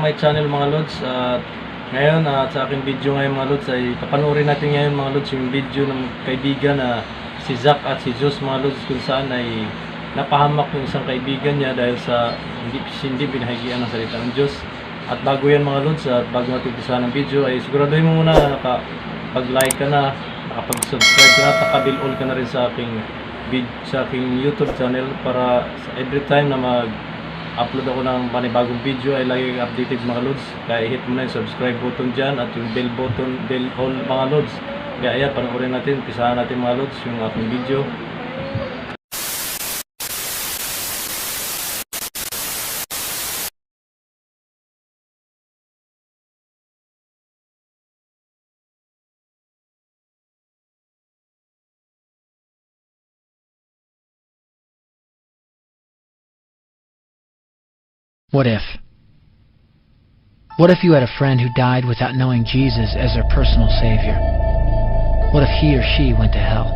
aking channel mga Lods. At ngayon sa aking video ngayon mga Lods ay papanoorin natin ngayon mga Lods yung video ng kaibigan na si Zach at si Diyos mga Lods, kung saan ay napahamak yung isang kaibigan niya dahil sa hindi binahagian ng salita ng Diyos. At bago yan mga Lods, at bago natin umpisa ng video ay siguraduhin mo muna na nakapag-like ka na, nakapag-subscribe ka na, naka-bell all ka na rin sa aking YouTube channel para every time na mag-upload ako ng panibagong video ay lagi updated mga Lods. Kaya hit mo na yung subscribe button dyan at yung bell button, bell all mga Lods. Kaya ayan, panoorin natin, pisahan natin mga Lods yung aking video. What if? What if you had a friend who died without knowing Jesus as their personal Savior? What if he or she went to hell?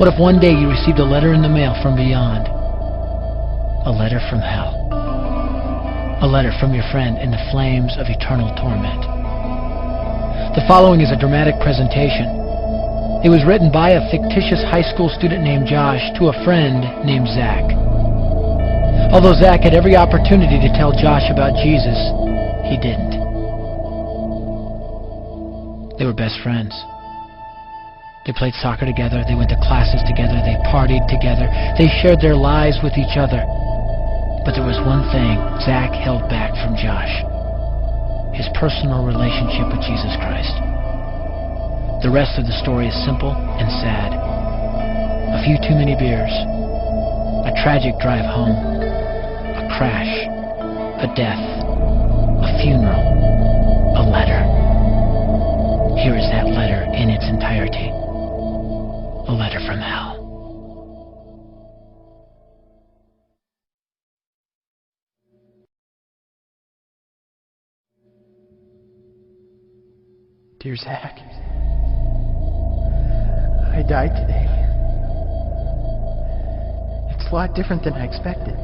What if one day you received a letter in the mail from beyond? A letter from hell. A letter from your friend in the flames of eternal torment. The following is a dramatic presentation. It was written by a fictitious high school student named Josh to a friend named Zach. Although Zach had every opportunity to tell Josh about Jesus, he didn't. They were best friends. They played soccer together, they went to classes together, they partied together, they shared their lives with each other. But there was one thing Zach held back from Josh: his personal relationship with Jesus Christ. The rest of the story is simple and sad. A few too many beers, a tragic drive home, a crash, a death, a funeral, a letter. Here is that letter in its entirety. A letter from hell. Dear Zach, I died today. It's a lot different than I expected.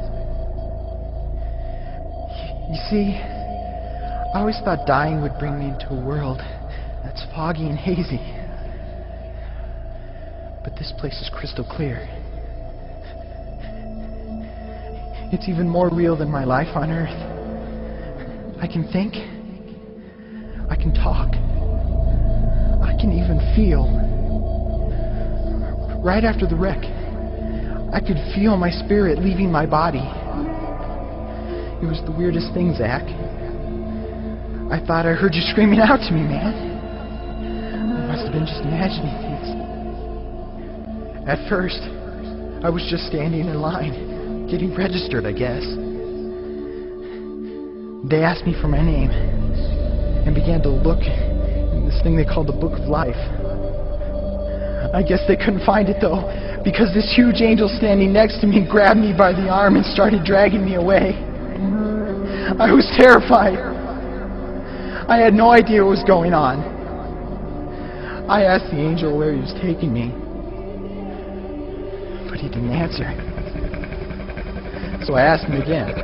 You see, I always thought dying would bring me into a world that's foggy and hazy. But this place is crystal clear. It's even more real than my life on Earth. I can think. I can talk. I can even feel. Right after the wreck, I could feel my spirit leaving my body. It was the weirdest thing, Zach. I thought I heard you screaming out to me, man. I must have been just imagining things. At first, I was just standing in line, getting registered, I guess. They asked me for my name and began to look in this thing they called the Book of Life. I guess they couldn't find it, though, because this huge angel standing next to me grabbed me by the arm and started dragging me away. I was terrified. I had no idea what was going on. I asked the angel where he was taking me, but he didn't answer. So I asked him again.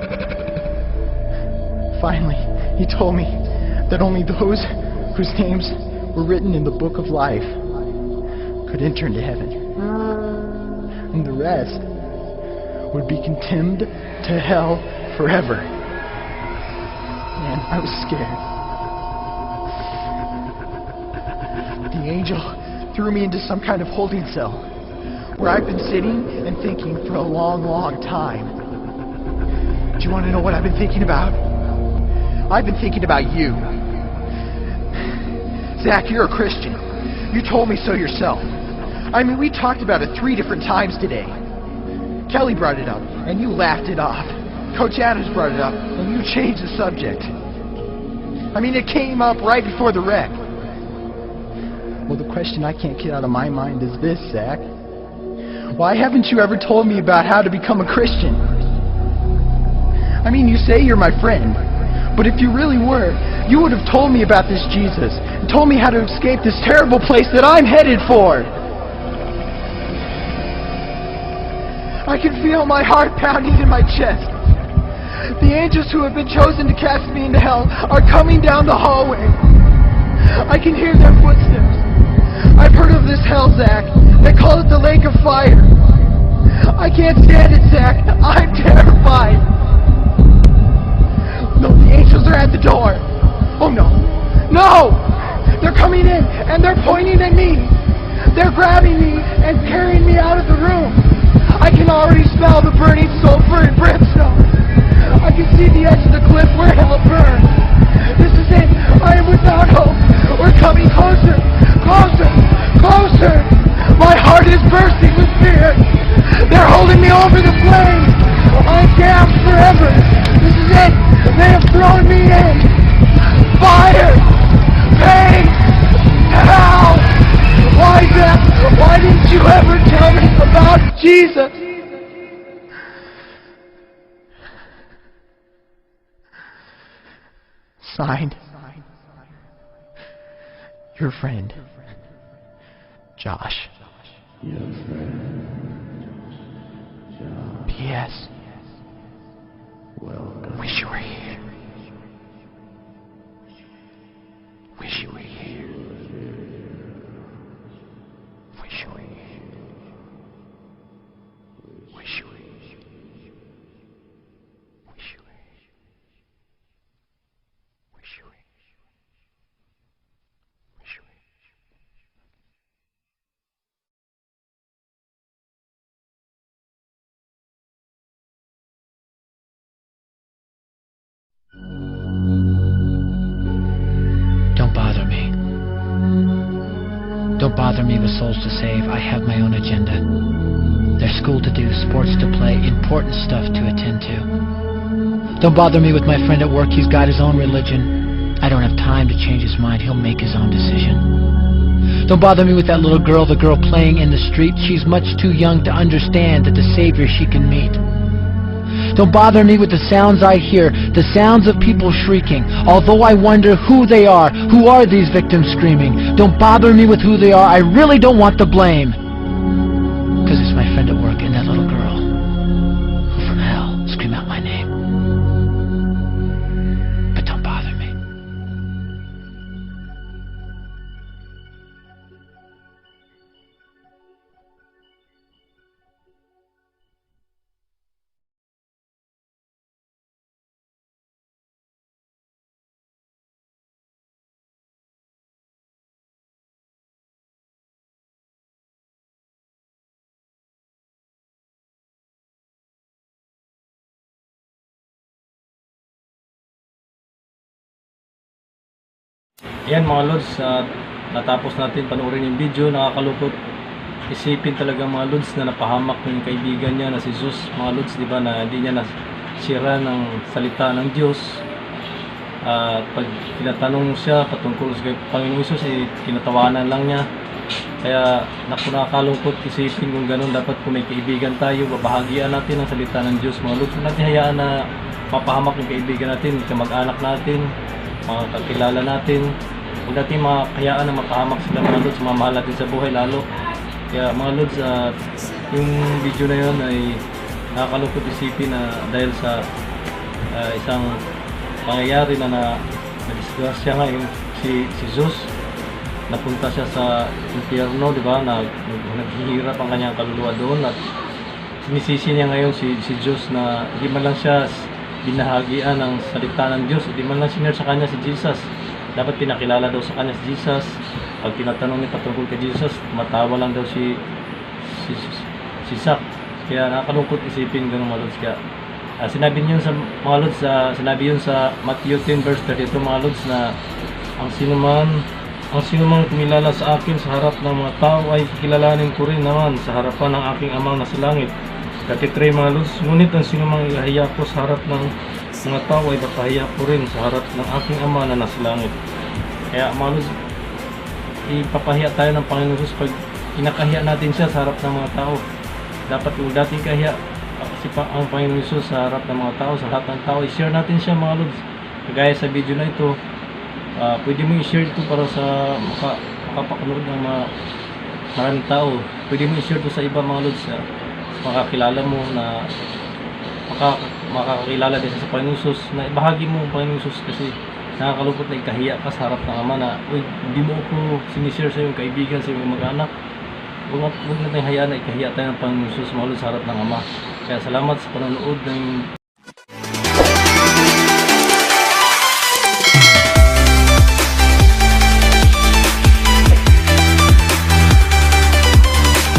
Finally, he told me that only those whose names were written in the Book of Life could enter into heaven. And the rest would be condemned to hell forever. Man, I was scared. The angel threw me into some kind of holding cell where I've been sitting and thinking for a long, long time. Do you want to know what I've been thinking about? I've been thinking about you. Zach, you're a Christian. You told me so yourself. I mean, we talked about it 3 different times today. Kelly brought it up, and you laughed it off. Coach Adams brought it up, and you changed the subject. I mean, it came up right before the wreck. Well, the question I can't get out of my mind is this, Zach. Why haven't you ever told me about how to become a Christian? I mean, you say you're my friend, but if you really were, you would have told me about this Jesus, and told me how to escape this terrible place that I'm headed for. I can feel my heart pounding in my chest. The angels who have been chosen to cast me into hell are coming down the hallway. I can hear their footsteps. I've heard of this hell, Zach. They call it the lake of fire. I can't stand it, Zach. I'm terrified. No, the angels are at the door. Oh no. No! They're coming in and they're pointing at me. They're grabbing me and carrying me out of the room. I can already smell the burning sulfur and brimstone. I can see the edge of the cliff where hell burns. This is it. I am without hope. We're coming closer. Closer. Closer. My heart is bursting with fear. They're holding me over the flames. I'm damned forever. This is it. They have thrown me in. Fire. Pain. Hell. Why, Beth? Why didn't you ever tell me about Jesus? Signed, your friend, Josh. P.S. Wish you were here. Wish you were here. Wish you were here. Wish you were here. Wish you were here. Wish you were here. Wish you were here. Don't bother me. Don't bother me with souls to save. I have my own agenda. There's school to do, sports to play, important stuff to attend to. Don't bother me with my friend at work. He's got his own religion. I don't have time to change his mind. He'll make his own decision. Don't bother me with that little girl, the girl playing in the street. She's much too young to understand that the Savior she can meet. Don't bother me with the sounds I hear, the sounds of people shrieking, although I wonder who they are. Who are these victims screaming? Don't bother me with who they are. I really don't want the blame. Because it's my friend at work and that little girl who from hell scream out my name. But don't bother me. Yan mga lods, natapos natin panoorin yung video. Nakakalungkot isipin talaga mga lods na napahamak yung kaibigan niya na si Zeus mga lods, di ba, na hindi niya nasira ng salita ng Diyos. Pag tinatanong siya patungkol sa Panginoong Isus, tinatawanan lang niya. Kaya nakakalungkot isipin kung gano'n. Dapat kung may kaibigan tayo, babahagian natin ang salita ng Diyos mga lods. Kung natin hayaan na mapahamak yung kaibigan natin, kamag-anak natin, mga kakilala natin, huwag natin makakayaan na mapahamak sila mga lods, mamahal natin sa buhay lalo. Kaya mga lods, yung video na yun ay nakakalungkot isipin na dahil sa isang pangyayari na na-disgrasya nga yung si Zeus. Napunta siya sa impyerno, di ba, naghihirap ang kanyang kaluluwa doon, at sinisisi niya ngayon si Diyos na hindi man lang siya binahagian ng salita ng Diyos, hindi man lang sinare sa kanya si Jesus. Dapat pinakilala daw sa kanya si Jesus. Pag tinatanong niya patungkol kay Jesus, matawa lang daw si Zach. Kaya nakakalungkot isipin ganun mga lods. Kaya sinabi niyo sa mga lods, sinabi yun sa Matthew 10 verse 32 mga lods, na ang sinumang kumilala sa akin sa harap ng mga tao ay kikilalanin ko rin naman sa harapan ng aking amang nasa langit. 33 mga lods, ngunit ang sinumang ikahiya ko sa harap ng mga tao ay ipapahiya ko rin sa harap ng aking ama na nasa langit. Kaya mga lods, ipapahiya tayo ng Panginoon Jesus pag inakahiya natin siya sa harap ng mga tao. Dapat yung dating kahiya ang Panginoon Jesus sa harap ng mga tao, sa lahat ng tao, i-share natin siya mga lods. Kagaya sa video na ito, pwede mo i-share ito para sa makapakanood ng maraming tao. Pwede mo i-share ito sa iba mga lods, makakilala mo na makakakilala din siya sa Panginoong Sus, na ibahagi mo ang Panginoong Sus kasi nakakalungkot na ikahiya ka sa harap ng Ama na, uy, hindi mo ako sinishare sa iyong kaibigan, sa iyong mag-anak. Huwag natin hayaan na ikahiya tayo ng Panginoong Sus, mga Lord, sa harap ng Ama. Kaya salamat sa panonood ng